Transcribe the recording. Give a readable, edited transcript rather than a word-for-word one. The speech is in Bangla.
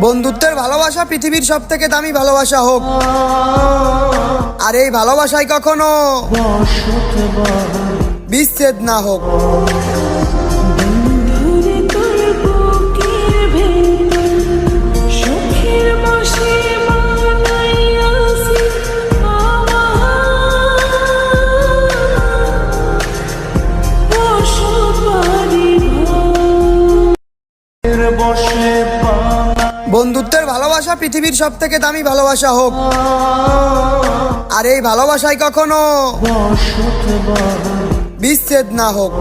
বন্ধুত্বের ভালোবাসা পৃথিবীর সব থেকে দামি ভালোবাসা হোক, আর এই ভালোবাসায় কখনো বিচ্ছেদ না হোক। বন্ধুত্বের ভালোবাসা পৃথিবীর সব থেকে দামি ভালোবাসা হোক, আর এই ভালোবাসায় কখনো বিচ্ছেদ না হোক।